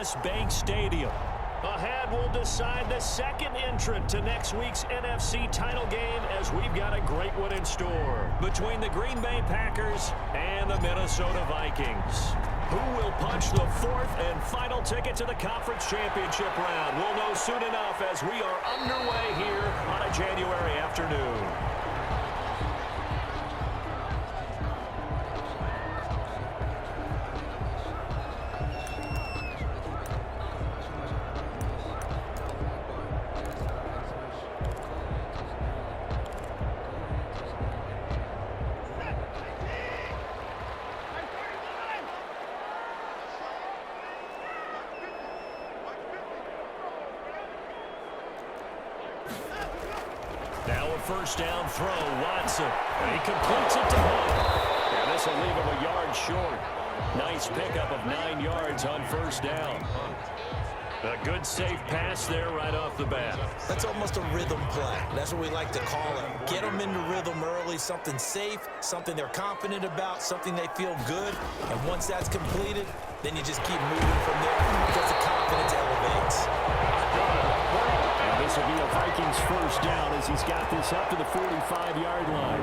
U.S. Bank Stadium. Ahead, we'll decide the second entrant to next week's NFC title game as we've got a great one in store between the Green Bay Packers and the Minnesota Vikings. Who will punch the fourth and final ticket to the conference championship round? We'll know soon enough as we are underway here on a January afternoon. Now a first down throw, Watson. And he completes it to Hunt. And this will leave him a yard short. Nice pickup of 9 yards on first down. A good safe pass there right off the bat. That's almost a rhythm play. That's what we like to call it. Get them into rhythm early, something safe, something they're confident about, something they feel good. And once that's completed, then you just keep moving from there because the confidence elevates. And this will be a Vikings first down as he's got this up to the 45-yard line.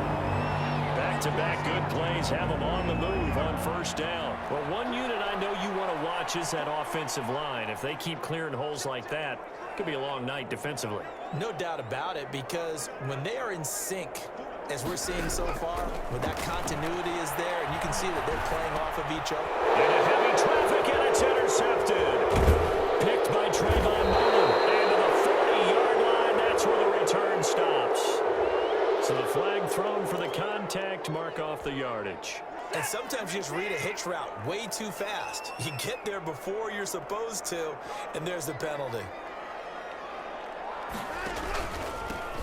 Back-to-back good plays have them on the move on first down. Well, one unit I know you want to watch is that offensive line. If they keep clearing holes like that, it could be a long night defensively. No doubt about it, because when they are in sync, as we're seeing so far, when that continuity is there, and you can see that they're playing off of each other. And a heavy traffic, and it's intercepted. Picked by Trayvon Mullen. And to the 40-yard line, that's where the return stops. So the flag thrown for the contact, mark off the yardage. And sometimes you just read a hitch route way too fast. You get there before you're supposed to, and there's the penalty.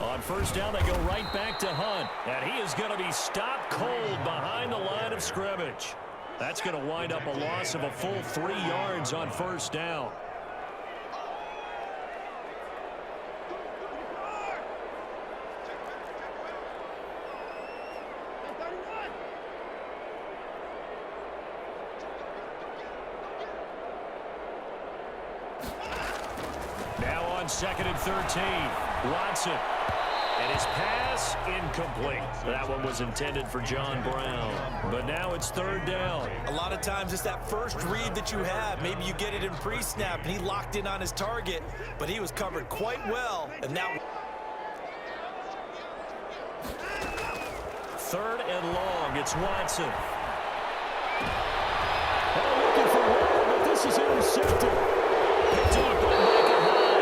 On first down, they go right back to Hunt. And he is going to be stopped cold behind the line of scrimmage. That's going to wind up a loss of a full 3 yards on first down. Second and 13. Watson. And his pass incomplete. That one was intended for John Brown. But now it's third down. A lot of times it's that first read that you have. Maybe you get it in pre-snap and he locked in on his target, but he was covered quite well. And now third and long. It's Watson. Oh, looking for one, but this is intercepted. Picked up by Micah Hyde.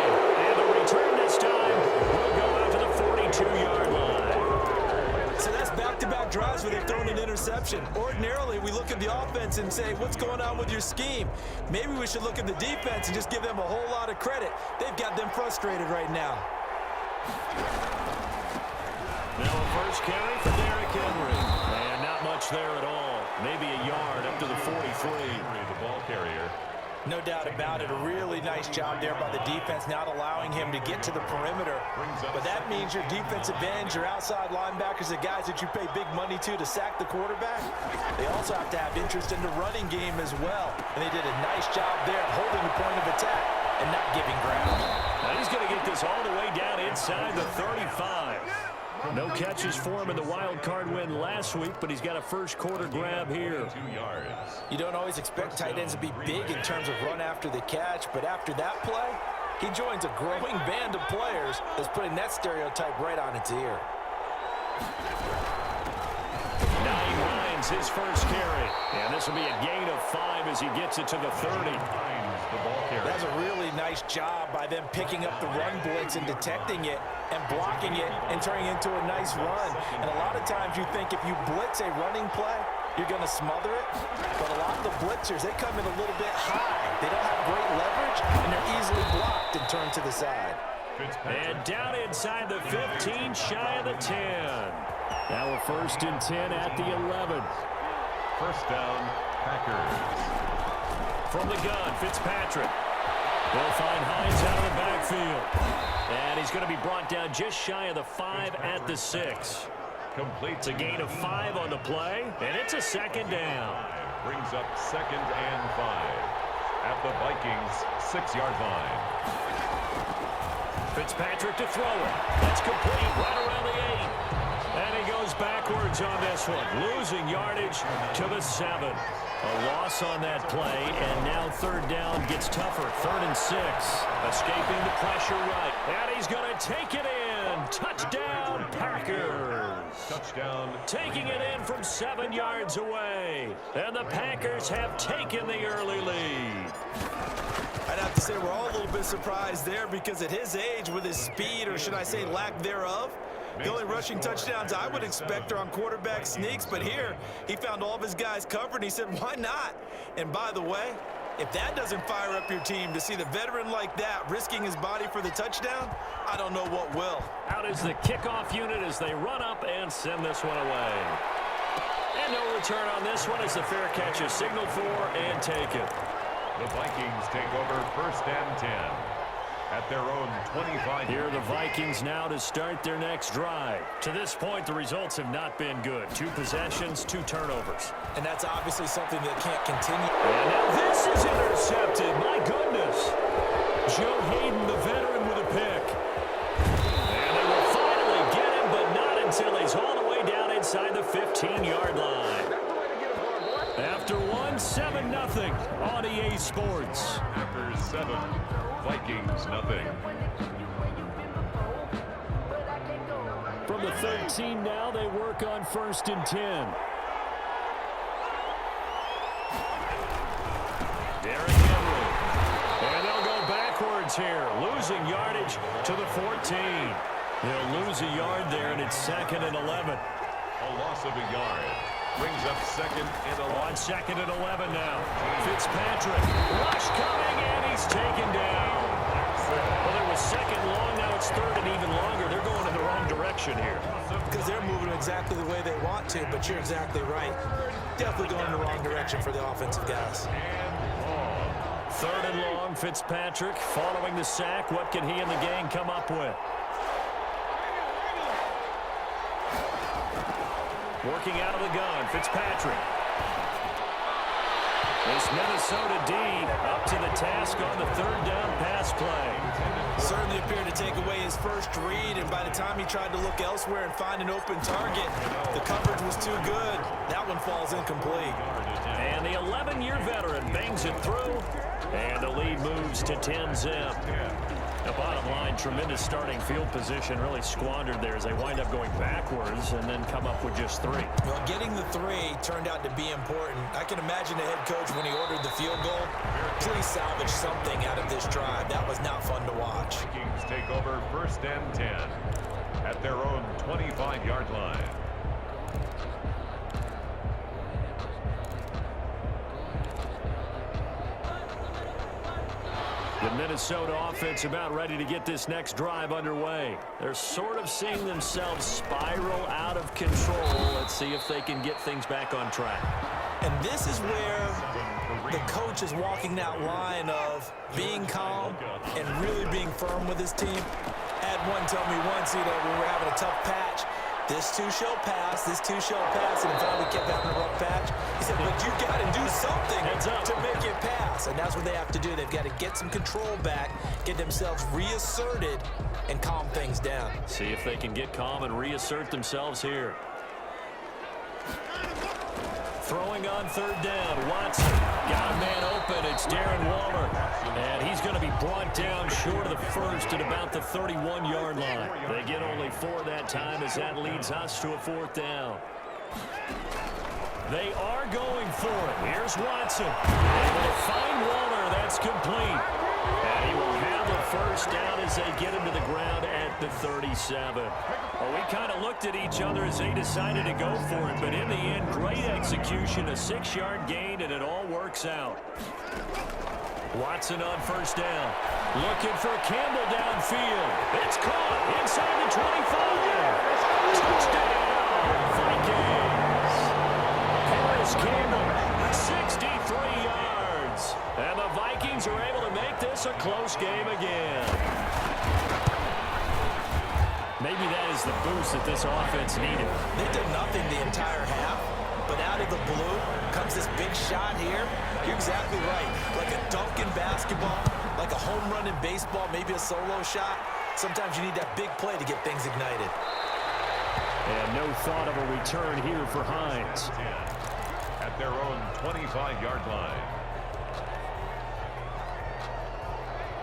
And the return this time will go out to the 42-yard line. So that's back-to-back drives where they've thrown an interception. Ordinarily, we look at the offense and say, what's going on with your scheme? Maybe we should look at the defense and just give them a whole lot of credit. They've got them frustrated right now. Now a first carry for Derrick Henry. And not much there at all. Maybe a yard up to the 43. The ball carrier. No doubt about it. A really nice job there by the defense, not allowing him to get to the perimeter. But that means your defensive ends, your outside linebackers, the guys that you pay big money to sack the quarterback, they also have to have interest in the running game as well. And they did a nice job there holding the point of attack and not giving ground. Now he's going to get this all the way down inside the 35. No catches for him in the wild card win last week, but he's got a first quarter grab here. 2 yards. You don't always expect tight ends to be big in terms of run after the catch, but after that play, he joins a growing band of players that's putting that stereotype right on its ear. 9 lines his first carry. And this will be a gain of 5 as he gets it to the 30. That's a really nice job by them picking up the run blitz and detecting it and blocking it and turning it into a nice run. And a lot of times you think if you blitz a running play, you're going to smother it. But a lot of the blitzers, they come in a little bit high. They don't have great leverage, and they're easily blocked and turned to the side. And down inside the 15, shy of the 10. Now a first and 10 at the 11. First down, Packers. From the gun, Fitzpatrick. They'll find Hines out of the backfield. And he's going to be brought down just shy of the 5 at the 6. Completes a gain of 5 on the play, and it's a second down. Brings up 2nd and 5. at the Vikings' 6-yard line. Fitzpatrick to throw it. That's complete right around the 8. And he goes backwards on this one, losing yardage to the 7. A loss on that play, and now third down gets tougher. 3rd and 6. Escaping the pressure right. And he's going to take it in. Touchdown, Packers. Touchdown. Taking it in from 7 yards away. And the Packers have taken the early lead. I'd have to say we're all a little bit surprised there because at his age, with his speed, or should I say lack thereof, the only rushing touchdowns I would expect are on quarterback sneaks. But here, he found all of his guys covered, and he said, why not? And by the way, if that doesn't fire up your team to see the veteran like that risking his body for the touchdown, I don't know what will. Out is the kickoff unit as they run up and send this one away. And no return on this one as the fair catch is signaled for and taken. The Vikings take over 1st and 10 at their own 25. Here are the Vikings now to start their next drive. To this point, the results have not been good. 2 possessions, 2 turnovers. And that's obviously something that can't continue. And now this is intercepted. My goodness. Joe Hayden, the veteran, with a pick. And they will finally get him, but not until he's all the way down inside the 15-yard line. After 7-0 on EA Sports. Packers 7, Vikings nothing. From the 13 now, they work on 1st and 10. Derrick Henry. And they'll go backwards here, losing yardage to the 14. They'll lose a yard there, and it's 2nd and 11. A loss of a yard. Brings up 2nd and 11. On 2nd and 11 now. Fitzpatrick. Rush coming, and he's taken down. Well, there was 2nd long. Now it's 3rd and even longer. They're going in the wrong direction here. Because they're moving exactly the way they want to, but you're exactly right. Definitely going in the wrong direction for the offensive guys. 3rd and long, Fitzpatrick following the sack. What can he and the gang come up with? Working out of the gun, Fitzpatrick. This Minnesota D up to the task on the 3rd down pass play. Certainly appeared to take away his first read, and by the time he tried to look elsewhere and find an open target, the coverage was too good. That one falls incomplete. And the 11-year veteran bangs it through, and the lead moves to 10-zip. The bottom line, tremendous starting field position, really squandered there as they wind up going backwards and then come up with just 3. Well, getting the 3 turned out to be important. I can imagine the head coach when he ordered the field goal. Please salvage something out of this drive. That was not fun to watch. Vikings take over 1st and 10 at their own 25-yard line. The Minnesota offense about ready to get this next drive underway. They're sort of seeing themselves spiral out of control. Let's see if they can get things back on track. And this is where the coach is walking that line of being calm and really being firm with his team. I had one tell me once, when we were having a tough patch, this too shall pass, this too shall pass, and finally kept having a rough patch. He said, but you got to do something to make it pass, and that's what they have to do. They've got to get some control back, get themselves reasserted, and calm things down. See if they can get calm and reassert themselves here. Throwing on 3rd down, Watson got a man open. It's Darren Waller, and he's going to be brought down short of the 1st at about the 31-yard line. They get only 4 that time as that leads us to a 4th down. They are going for it. Here's Watson. Able to find Waller. That's complete. And he will have the 1st down as they get him to the ground at the 37. Well, we kind of looked at each other as they decided to go for it, but in the end, great execution, a 6-yard gain, and it all works out. Watson on 1st down. Looking for Campbell downfield. It's caught inside the 25. Touchdown, Vikings. Harris Campbell, 63 yards. And the Vikings are able to make this a close game again. Maybe that is the boost that this offense needed. They did nothing the entire half, but But out of the blue comes this big shot here. You're exactly right. Like a dunk in basketball, like a home run in baseball, maybe a solo shot. Sometimes you need that big play to get things ignited. And no thought of a return here for Hines. At their own 25-yard line.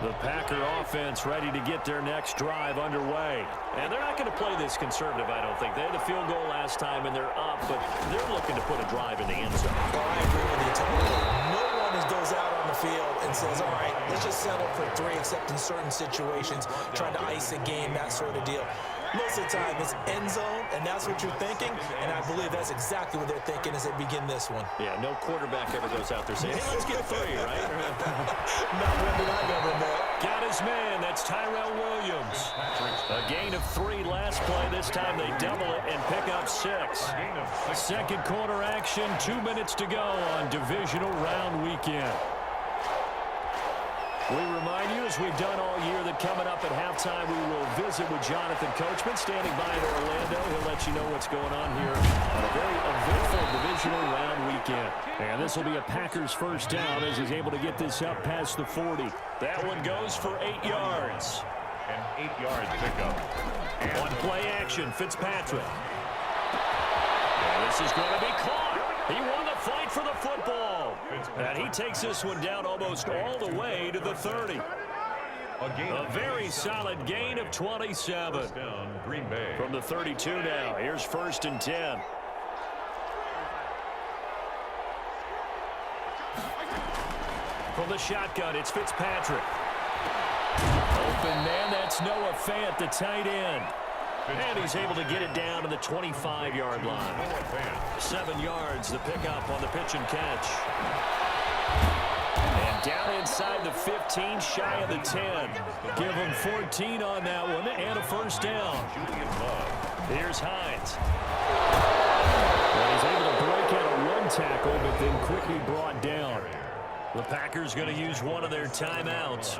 The Packer offense ready to get their next drive underway. And they're not going to play this conservative, I don't think. They had a field goal last time, and they're up, but they're looking to put a drive in the end zone. Oh, I agree with you totally. No one goes out on the field and says, all right, let's just settle for 3, except in certain situations, trying to ice a game, that sort of deal. Most of the time, it's end zone, and that's what you're thinking, and I believe that's exactly what they're thinking as they begin this one. Yeah, no quarterback ever goes out there saying, hey, let's get 3, right? Not one that I've ever met. Got his man. That's Tyrell Williams. A gain of 3 last play. This time they double it and pick up 6. Second quarter action, 2 minutes to go on divisional round weekend. We remind you, as we've done all year, that coming up at halftime, we will visit with Jonathan Coachman, standing by in Orlando. He'll let you know what's going on here on a very eventful divisional round weekend. And this will be a Packers first down as he's able to get this up past the 40. That one goes for 8 yards. An 8-yard pickup. And on play action, Fitzpatrick. And this is going to be caught. He won the fight for the football. And he takes this one down almost all the way to the 30. A very solid gain of 27. Green Bay. From the 32 now. Here's 1st and 10. From the shotgun, it's Fitzpatrick. Open man, that's Noah Fant, the tight end. And he's able to get it down to the 25-yard line. 7 yards, the pickup on the pitch and catch. And down inside the 15, shy of the 10. Give him 14 on that one and a first down. Here's Hines. And he's able to break out a run tackle, but then quickly brought down. The Packers going to use one of their timeouts,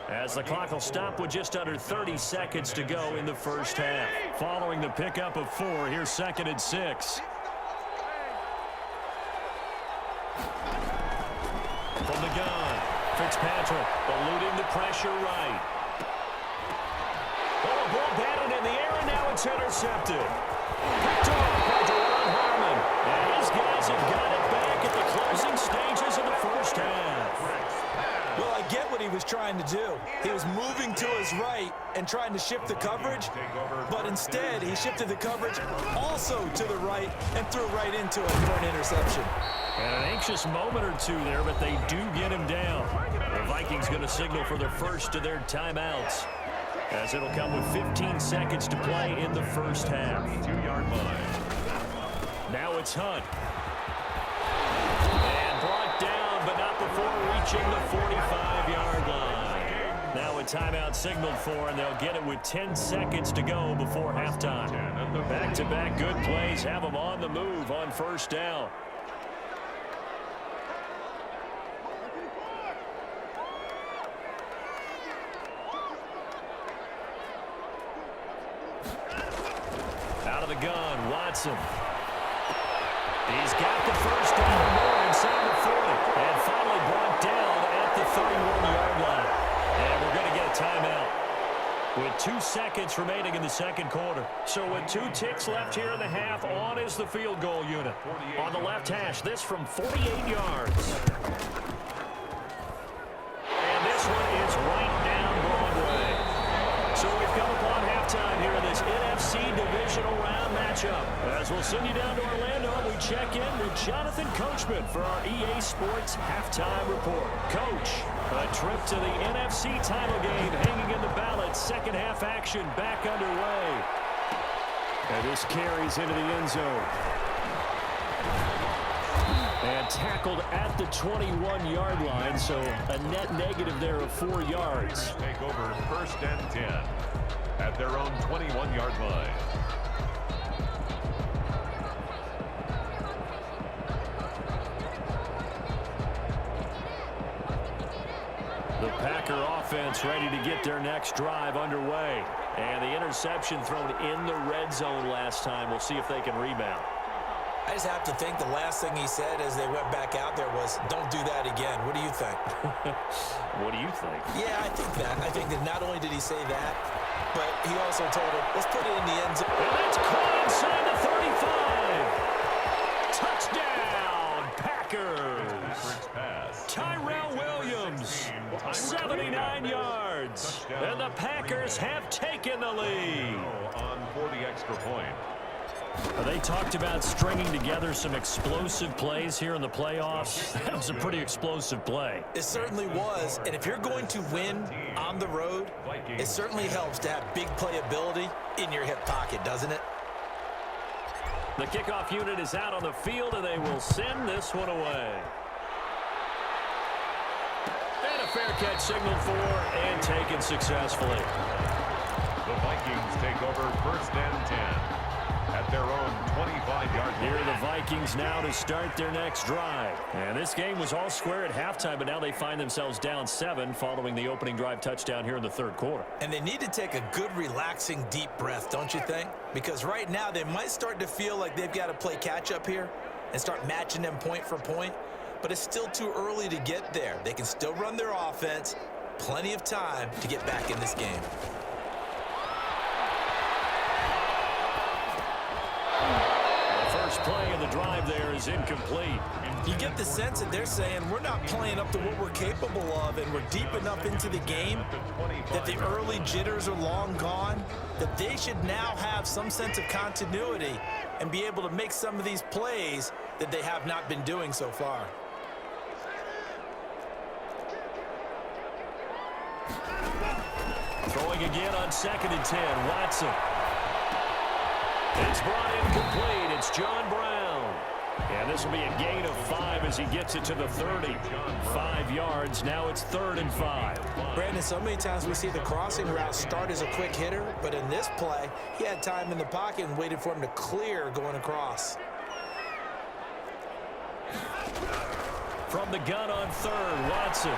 as the clock will stop with just under 30 seconds to go in the first half. Following the pickup of 4, here's 2nd and 6. From the gun, Fitzpatrick eluding the pressure right. Oh, ball batted in the air, and now it's intercepted. Picked off by Deron Harmon. And his guys have got it back at the closing stages of the first half. Well, I get what he was trying to do. He was moving to his right and trying to shift the coverage, but instead he shifted the coverage also to the right and threw right into it for an interception. And an anxious moment or two there, but they do get him down. The Vikings going to signal for the first of their timeouts, as it'll come with 15 seconds to play in the first half. 2-yard line. Now it's Hunt. And brought down, but not before reaching the 45-yard line. Now a timeout signaled for, and they'll get it with 10 seconds to go before halftime. Back-to-back good plays have them on the move on first down. Out of the gun, Watson. He's got the first down more inside the 40. And finally brought down at the 31-yard line. And we're going to get a timeout with 2 seconds remaining in the second quarter. So with 2 ticks left here in the half, on is the field goal unit. On the left hash, this from 48 yards. And this one is right down Broadway. So we've come upon halftime here in this NFC divisional round matchup. As we'll send you down to Orlando, we check in with Jonathan Coachman for our EA Sports Halftime Report. Coach, a trip to the NFC title game hanging in the balance. Second half action back underway. And this carries into the end zone. And tackled at the 21-yard line, so a net negative there of 4 yards. Take over 1st and 10 at their own 21-yard line. The Packer offense ready to get their next drive underway. And the interception thrown in the red zone last time. We'll see if they can rebound. I just have to think the last thing he said as they went back out there was, don't do that again. What do you think? What do you think? Yeah, I think that. I think that not only did he say that, but he also told him, let's put it in the end zone. And that's caught inside the 35. Touchdown, Packers. Tyrell Williams, 79 yards. And the Packers have taken the lead. On for the extra point. They talked about stringing together some explosive plays here in the playoffs. That was a pretty explosive play. It certainly was, and if you're going to win on the road, it certainly helps to have big playability in your hip pocket, doesn't it? The kickoff unit is out on the field, and they will send this one away. And a fair catch signaled for and taken successfully. The Vikings take over 1st and 10 at their own 25-yard line. Here are the Vikings now to start their next drive. And this game was all square at halftime, but now they find themselves down 7 following the opening drive touchdown here in the third quarter. And they need to take a good, relaxing, deep breath, don't you think? Because right now they might start to feel like they've got to play catch-up here and start matching them point for point. But it's still too early to get there. They can still run their offense. Plenty of time to get back in this game. First play of the drive there is incomplete. You get the sense that they're saying we're not playing up to what we're capable of, and we're deep enough into the game that the early jitters are long gone, that they should now have some sense of continuity and be able to make some of these plays that they have not been doing so far. Throwing again on 2nd and 10, Watson. It's brought in complete. It's John Brown. And this will be a gain of 5 as he gets it to the 30. 5 yards. Now it's 3rd and 5. Brandon, so many times we see the crossing route start as a quick hitter, but in this play, he had time in the pocket and waited for him to clear going across. From the gun on 3rd, Watson.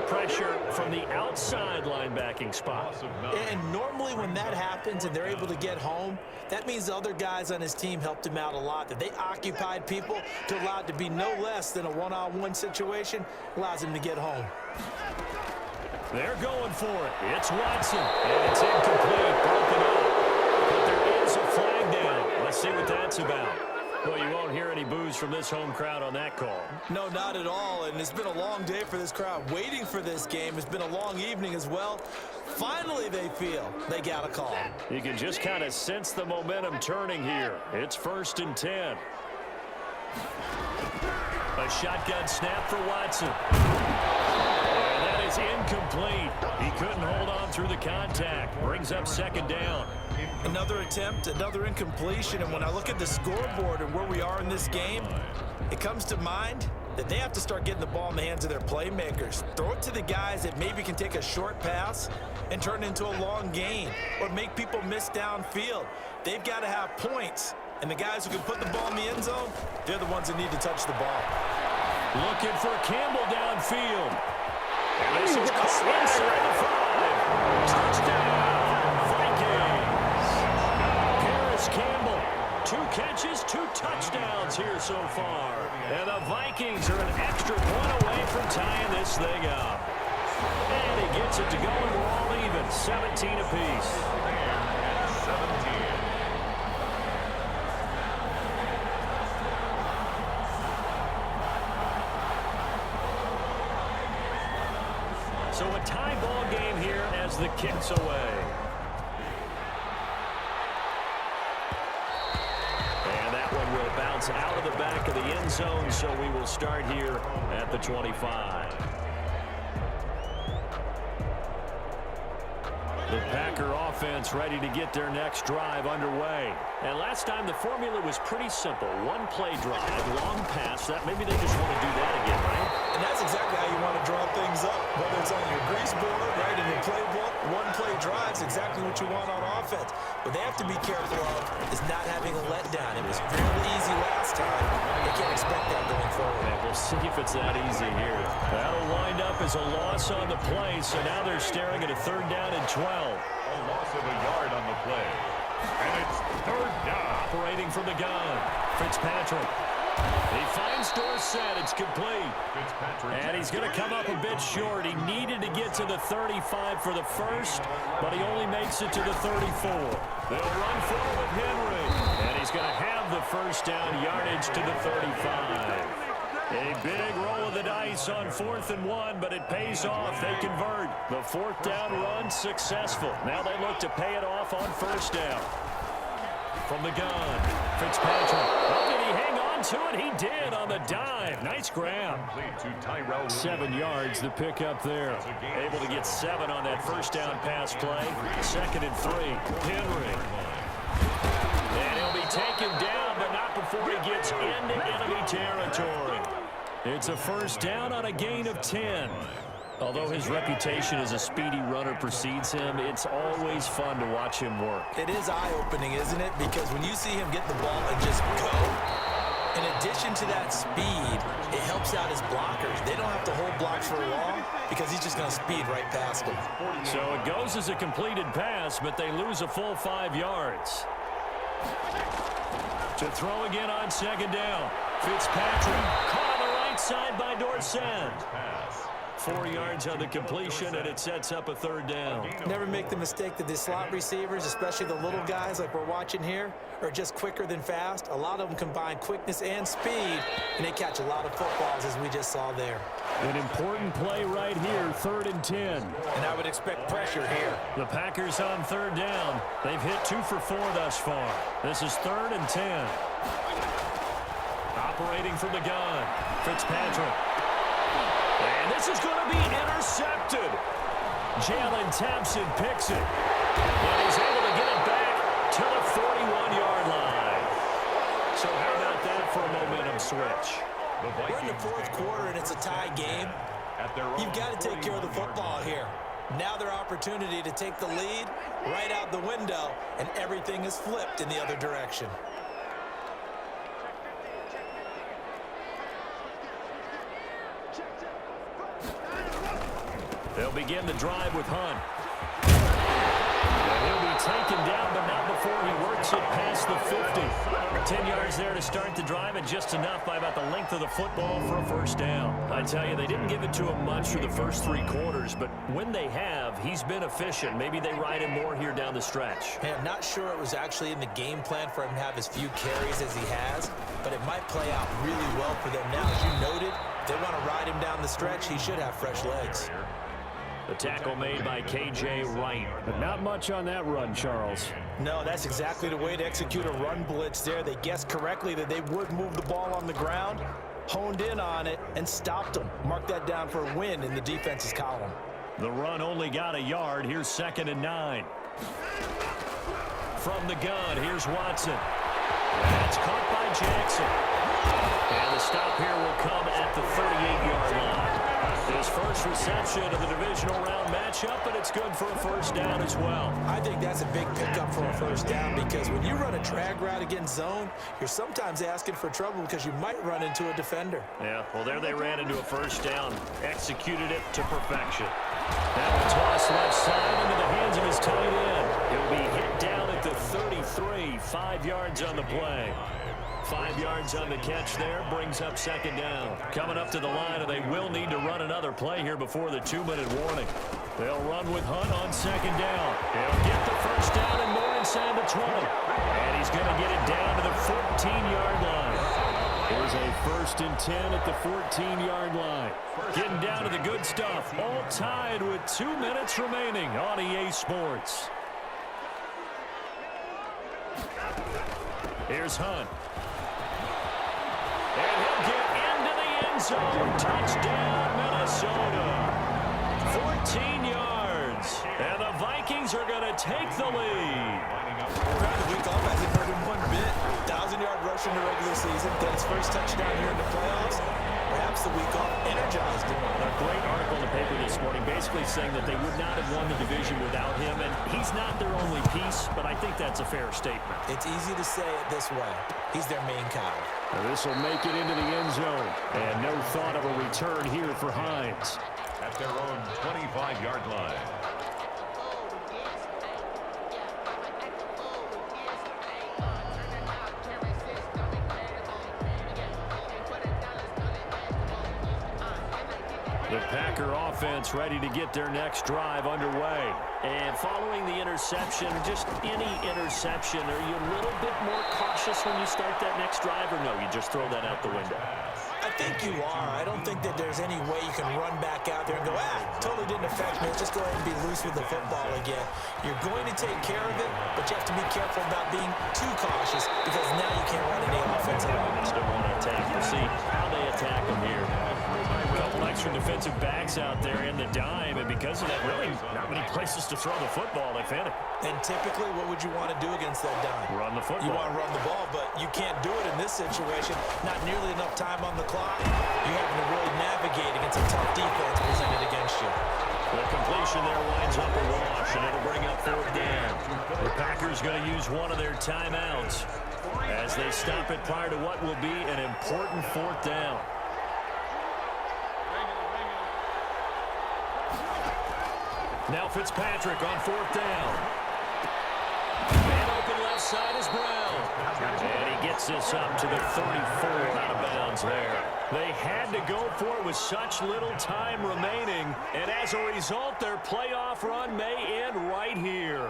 Pressure from the outside linebacking spot. And normally when that happens and they're able to get home, that means the other guys on his team helped him out a lot. That they occupied people to allow it to be no less than a one-on-one situation allows him to get home. They're going for it. It's Watson. And it's incomplete. Broken up. But there is a flag down. Let's see what that's about. Well, you won't hear any boos from this home crowd on that call. No, not at all, and it's been a long day for this crowd. Waiting for this game. It's been a long evening as well. Finally, they feel they got a call. You can just kind of sense the momentum turning here. It's 1st and 10. A shotgun snap for Watson. And that is incomplete. He couldn't hold on through the contact. Brings up 2nd down. Another attempt, another incompletion, and when I look at the scoreboard and where we are in this game, it comes to mind that they have to start getting the ball in the hands of their playmakers. Throw it to the guys that maybe can take a short pass and turn it into a long gain or make people miss downfield. They've got to have points, and the guys who can put the ball in the end zone, they're the ones that need to touch the ball. Looking for Campbell downfield. And this is caught inside the 5. Touchdown, Vikings. Campbell, 2 catches, 2 touchdowns here so far. And the Vikings are an extra point away from tying this thing up. And he gets it to go, and we're all even, 17 apiece. And 17. So a tie ball game here as the kick's away. Will bounce out of the back of the end zone, so we will start here at the 25. The Packer offense ready to get their next drive underway. And last time the formula was pretty simple. 1-play drive, long pass. That maybe they just want to do that again, right? And that's exactly how you want to draw things up. Whether it's on your grease board, right, in your playbook, 1-play drive's exactly what you want on offense. What they have to be careful of is not having a letdown. It was really easy last time. They can't expect that going forward. And we'll see if it's it's that easy here. That'll wind up as a loss on the play, so now they're staring at a 3rd down and 12. A loss of a yard on the play. And it's 3rd down. Operating from the gun, Fitzpatrick. He finds Dorsett. It's complete. Fitzpatrick. And he's going to come up a bit short. He needed to get to the 35 for the first, but he only makes it to the 34. They'll run forward with Henry. And he's going to have the first down yardage to the 35. A big roll of the dice on 4th and 1, but it pays off. They convert. The 4th down run successful. Now they look to pay it off on 1st down. From the gun, Fitzpatrick. Oh, did he hang on to it? He did on the dive. Nice grab. 7 yards, the pickup there. Able to get 7 on that 1st down pass play. 2nd and 3. Henry. And he'll be taken down, but not before he gets into enemy territory. It's a 1st down on a gain of 10. Although his reputation as a speedy runner precedes him, it's always fun to watch him work. It is eye-opening, isn't it? Because when you see him get the ball and just go, in addition to that speed, it helps out his blockers. They don't have to hold blocks for long because he's just going to speed right past them. So it goes as a completed pass, but they lose a full 5 yards. To throw again on 2nd down. Fitzpatrick caught on the right side by Dorsett. 4 yards on the completion, and it sets up a 3rd down. Never make the mistake that the slot receivers, especially the little guys like we're watching here, are just quicker than fast. A lot of them combine quickness and speed, and they catch a lot of footballs, as we just saw there. An important play right here, 3rd and 10. And I would expect pressure here. The Packers on 3rd down. They've hit 2 for 4 thus far. This is 3rd and 10. Operating from the gun, Fitzpatrick. And this is going to be intercepted. Jalen Thompson picks it. And he's able to get it back to the 41-yard line. So how about that for a momentum switch? We're in the 4th quarter, and it's a tie game. You've got to take care of the football here. Now their opportunity to take the lead right out the window, and everything is flipped in the other direction. They'll begin the drive with Hunt. And he'll be taken down, but not before he works it past the 50. 10 yards there to start the drive, and just enough by about the length of the football for a 1st down. I tell you, they didn't give it to him much for the first 3 quarters, but when they have, he's been efficient. Maybe they ride him more here down the stretch. Hey, I'm not sure it was actually in the game plan for him to have as few carries as he has, but it might play out really well for them now. As you noted, if they want to ride him down the stretch, he should have fresh legs. The tackle made by K.J. Wright. But not much on that run, Charles. No, that's exactly the way to execute a run blitz there. They guessed correctly that they would move the ball on the ground, honed in on it, and stopped them. Mark that down for a win in the defense's column. The run only got a yard. Here's 2nd and 9. From the gun, here's Watson. That's caught by Jackson. And the stop here will come at the 38-yard line. His first reception of the divisional round matchup, but it's good for a 1st down as well. I think that's a big pickup for a 1st down because when you run a drag route against zone, you're sometimes asking for trouble because you might run into a defender. Yeah, well, there they ran into a 1st down, executed it to perfection. That one tossed left side into the hands of his tight end. He'll be hit down at the 33, 5 yards on the play. 5 yards on the catch there, brings up 2nd down. Coming up to the line, and they will need to run another play here before the 2-minute warning. They'll run with Hunt on 2nd down. He'll get the 1st down and more inside the 20. And he's going to get it down to the 14-yard line. Here's a 1st and 10 at the 14-yard line. Getting down to the good stuff. All tied with 2 minutes remaining on EA Sports. Here's Hunt. And he'll get into the end zone. Touchdown, Minnesota. 14 yards. And the Vikings are going to take the lead. Around the week off hasn't hurt him one bit. 1,000-yard rush in the regular season. Got his first touchdown here in the playoffs. Perhaps the week off energized him. A great article in the paper this morning basically saying that they would not have won the division without him, and he's not their only piece, but I think that's a fair statement. It's easy to say it this way. He's their main guy. This will make it into the end zone, and no thought of a return here for Hines. At their own 25-yard line. The Packer offense ready to get their next drive underway. And following the interception, just any interception, are you a little bit more cautious when you start that next drive, or no, you just throw that out the window? I think you are. I don't think that there's any way you can run back out there and go, totally didn't affect me. Let's just go ahead and be loose with the football again. You're going to take care of it, but you have to be careful about being too cautious because now you can't run any offense at all. Still want to attack. We'll see how they attack them here. A couple extra defensive backs out there in the dime, and because of that, really not many places to throw the football, if any. And typically, what would you want to do against that dime? Run the football. You want to run the ball, but you can't do it in this situation. Not nearly enough time on the clock. You're having to really navigate against a tough defense presented against you. The completion there winds up a wash, and it'll bring up 4th down. The Packers going to use one of their timeouts as they stop it prior to what will be an important 4th down. Now Fitzpatrick on 4th down. And open left side is Brown. And he gets this up to the 34 out of bounds there. They had to go for it with such little time remaining. And as a result, their playoff run may end right here.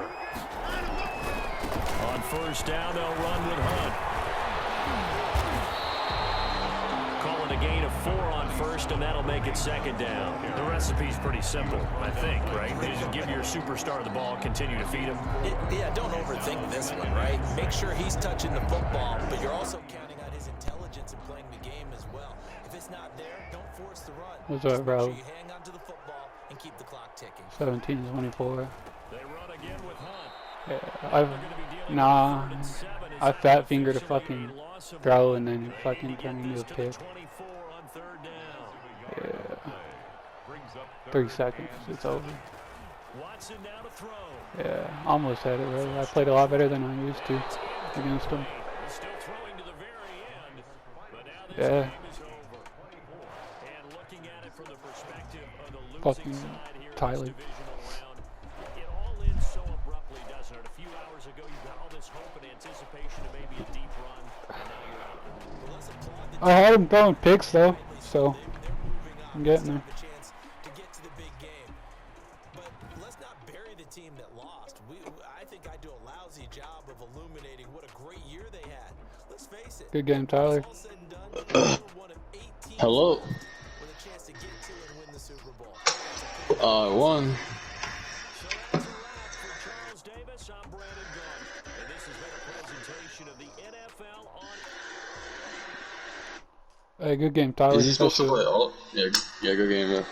On 1st down, they'll run with Hunt. Calling a gain of 4 on 1st, and that'll make it 2nd down. The recipe's pretty simple, I think, right? You just give your superstar the ball, continue to feed him. Yeah, don't overthink this one, right? Make sure he's touching the football, but you're also counting on his intelligence in playing the game as well. If it's not there, don't force the run. What's up, bro? Make sure you hang on to the football and keep the clock ticking. 17-24. They run again with Hunt. Yeah, I fat fingered a fucking throw and then it fucking turned into a pick. Yeah. 3 seconds, it's over. Yeah, almost had it, really. I played a lot better than I used to against him. Yeah. Fucking Tyler. I had him throwing picks though, so I'm getting there. But let's not bury the team that lost. I think I do a lousy job of illuminating what a great year they had. Let's face it. Good game, Tyler. Hello. One. Hey, good game, Tyler. Is he supposed to play all? Yeah, good game, man.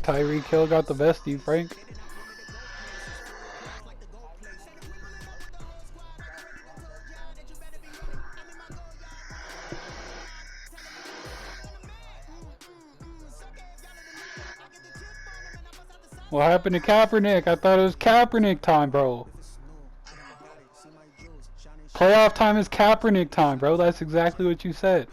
Tyreek Hill got the best of you, Frank. What happened to Kaepernick? I thought it was Kaepernick time, bro. Playoff time is Kaepernick time, bro. That's exactly what you said.